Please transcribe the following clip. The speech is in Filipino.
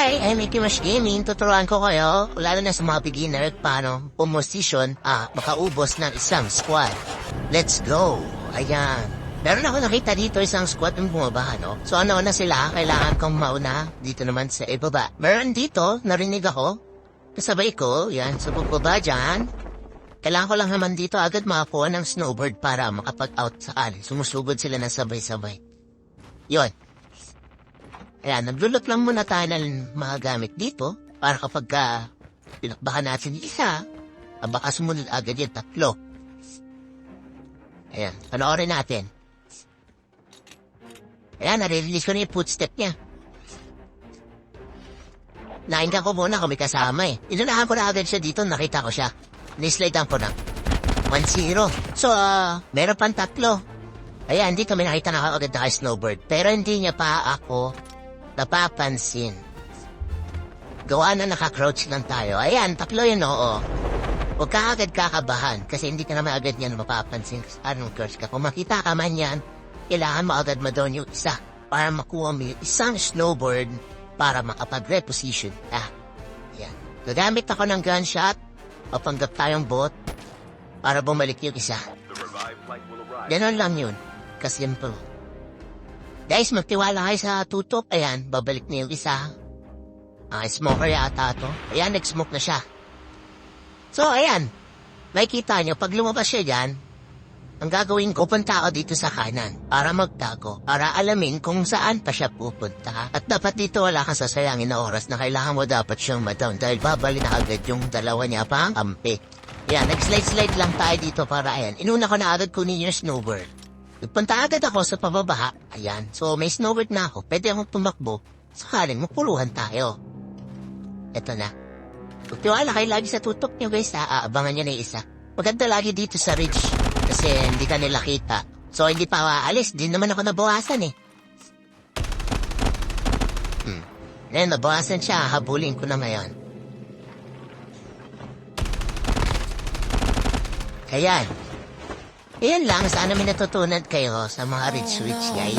Hi, I'm Mickey Mouse Gaming. Tuturuan ko kayo, lalo na sa mga beginner, paano pumosisyon makaubos ng isang squad. Let's go! Ayan. Meron ako nakita dito isang squad yung bumaba, no? So ano na sila, kailangan kong mauna dito naman sa ibaba. Meron dito, narinig ako. Kasabay ko, yan, sa bubaba dyan. Kailangan ko lang naman dito agad makakuha ng snowboard para makapag-out sa alin. Sumusugod sila na sabay-sabay. Yon. Ayan, naglulot lang muna tayo ng mga gamit dito para kapag pinakbakan natin isa, baka sumunod agad yung tatlo. Ayan, panoorin natin. Ayan, nare-release ko na yung footstep niya. Nainga ko muna kung may kasama eh. Inunahan ko na agad siya dito, nakita ko siya. Nislidean ko na. 1-0. So, meron pang tatlo. Ayan, hindi kami nakita na agad na snowboard. Pero hindi niya pa ako napapansin. Gawa na naka-crouch lang tayo. Ayan, tatlo yun, oo. Huwag ka agad kakabahan kasi hindi ka naman agad yan mapapansin. Anong crouch ka? Kung makita ka man yan, kailangan mo agad ma-down yung isa para makuha mo yung isang snowboard para makapag-reposition ka. Ayan. Gagamit ako ng gunshot o panggap tayong bot para bumalik yung isa. Ganon lang yun. Kasimple. Guys, magtiwala kayo sa tutok. Ayan, babalik na yung isa. Smoker yata to. Ayan, nag-smoke na siya. So, ayan. Makikita nyo, pag lumabas siya dyan, ang gagawin ko, punta ako dito sa kanan para magtago, para alamin kung saan pa siya pupunta. At dapat dito wala kang sasayangin na oras na kailangan mo dapat siyang ma-down dahil babali na agad yung dalawa niya pang kampi. Ayan, nag-slide-slide lang tayo dito para ayan. Inuna ko na agad kunin yung snowboard. Nagpunta agad ako sa pababa. Ayan. So, may snowboard na ako. Pwede akong tumakbo. Sakaling mapuluhan tayo. Eto na. Magtiwala kayo lagi sa tutok nyo, guys. Aabangan nyo na yung isa. Maganda lagi dito sa ridge. Kasi hindi ka nila kita. So, hindi pa aalis. Di naman ako nabawasan eh. Ngayon, nabawasan siya. Habulin ko na ngayon. Ayan. Ayan lang, sana may natutunan kayo sa mga ridge switch, guys.